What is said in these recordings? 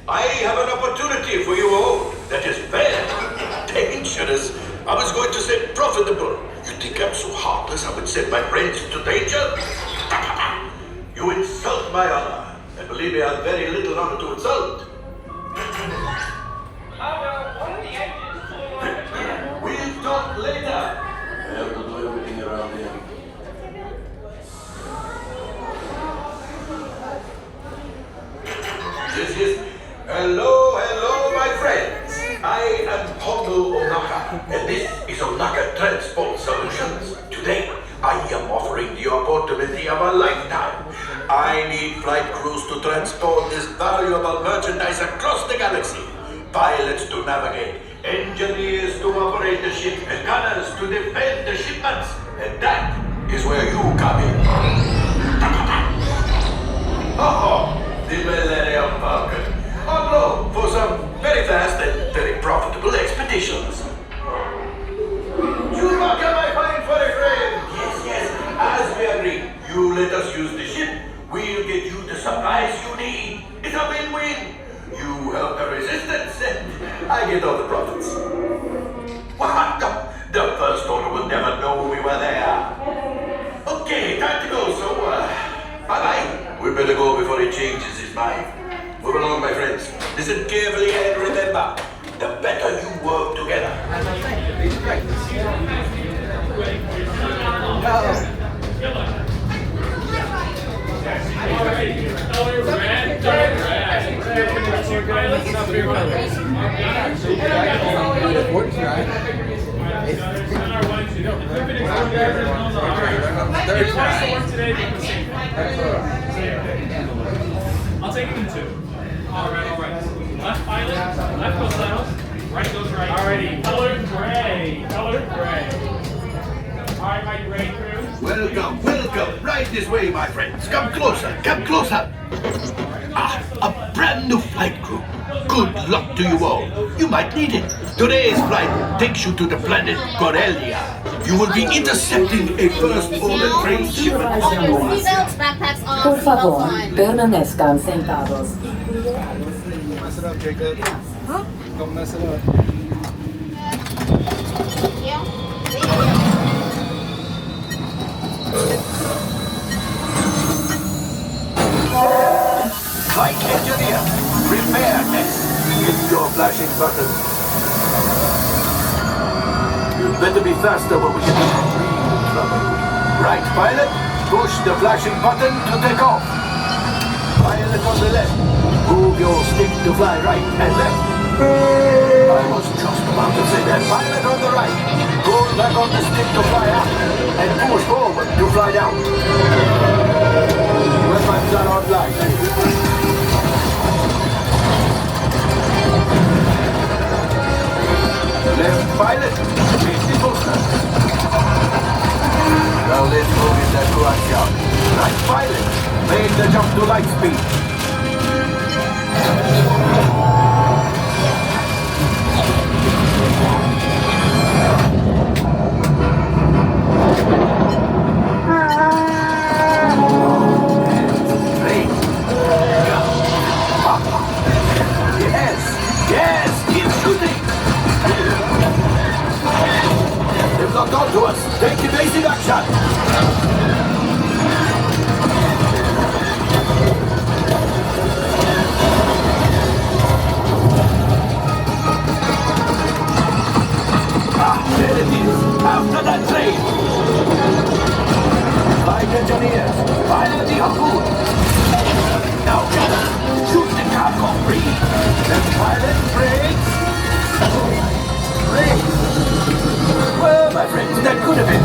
I have an opportunity for you all that is very dangerous. I was going to say profitable. You think I'm so heartless I would set my friends to danger? You insult my honor. And believe me, I have very little honor to insult. We'll talk later. I have to do everything around here. This is... Hello, my friends. I am Hondo Onaka, and this is Onaka Transport Solutions. Today, I am offering the opportunity of a lifetime. I need flight crews to transport this valuable merchandise across the galaxy. Pilots to navigate, engineers to operate the ship, and gunners to defend the shipments. And that is where you come in. Oh, the Millennium Falcon. On loan for some very fast and very profitable expeditions. Chewbacca, my fine furry friend! Yes, as we agreed, you let us use the ship, we'll get you the supplies you need. It's a win-win. You help the resistance, and I get all the profits. What? The First Order will never know we were there. Okay, time to go, so, bye-bye. We better go before he changes his mind. Move along, my friends. Listen carefully and remember, the better you work together. I'll take it in two. All right. Left pilot, left goes left, right goes right. Alrighty, colored gray. All right, my gray crew. Welcome. Right this way, my friends. Come closer. A brand new flight crew. Good luck to you all. You might need it. Today's flight takes you to the planet Corellia. You will be intercepting a First Order train shipment. Seatbelts, backpacks off, Por favor, seatbelts on. permanezcan sentados. Mess it up, Jacob. Huh? Don't mess it up. Flight engineer, repair next. Hit your flashing button. You'd better be faster when we get into real trouble. Right, pilot, push the flashing button to take off. Pilot on the left, move your stick to fly right and left. I was just about to say that. Pilot on the right, pull back on the stick to fly up and push forward to fly down. Weapons are online. Left pilot, face the booster. Now let's move in that direction. Right pilot, make the jump to light speed. Great. Yes, keep shooting. They've locked onto us. Take evasive action. There it is. After that train. Flight engineers, fire the harpoon. Now, shoot the cargo free. The pilot brakes. Well, my friends, that could have been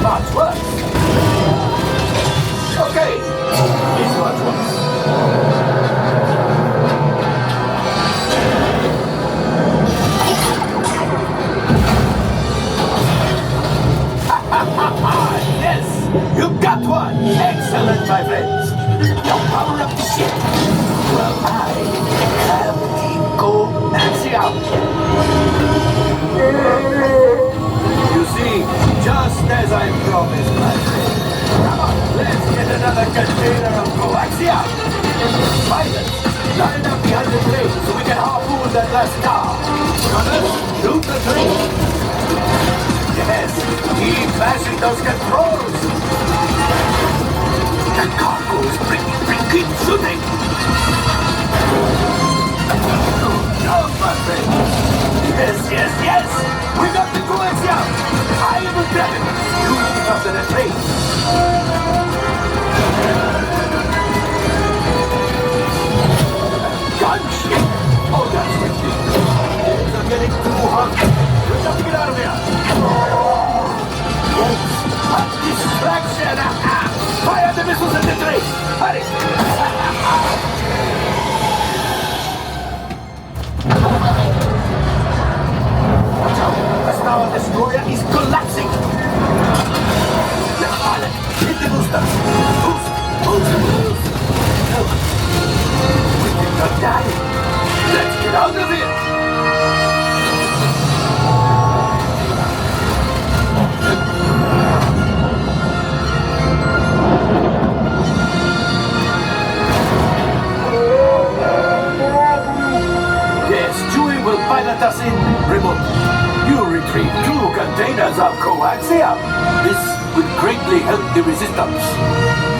that last car. Gunners, shoot the tree. Yes, keep mashing those controls. The cargo is keep shooting. Good job, my friend. Yes. We got the coax out. I will grab it. You keep up to the train. Gunship! Oh, that's wicked. Things are getting too hot. We've got to get out of here. Yes, a distraction. Fire the missiles at the train. Hurry. Watch out. The Star Destroyer is collapsing. Let's pilot. Hit the booster. Boost. Not dying. Let's get out of here. Yes, Chewie will pilot us in remote. You retrieve 2 containers of coaxium. This will greatly help the resistance.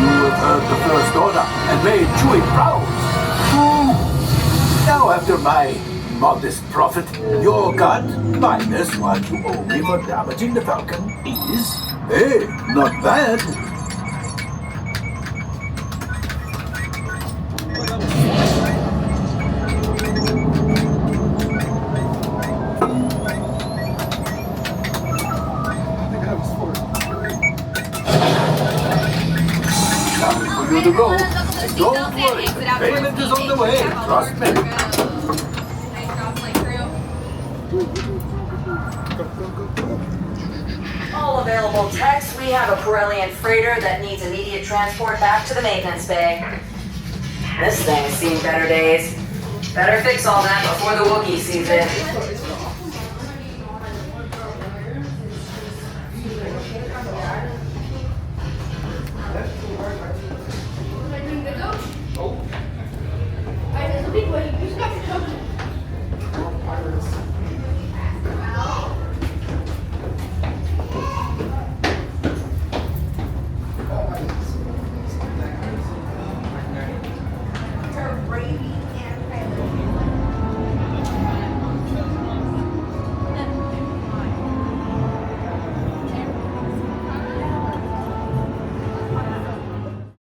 You have heard the First Order and made Chewie proud. Now, after my modest profit, your cut, minus what you owe me for damaging the Falcon, is, hey, not bad. Time for you to go. Don't worry, payment is on the way, trust me. All available techs, we have a Corellian freighter that needs immediate transport back to the maintenance bay. This thing's seen better days. Better fix all that before the Wookiee sees it.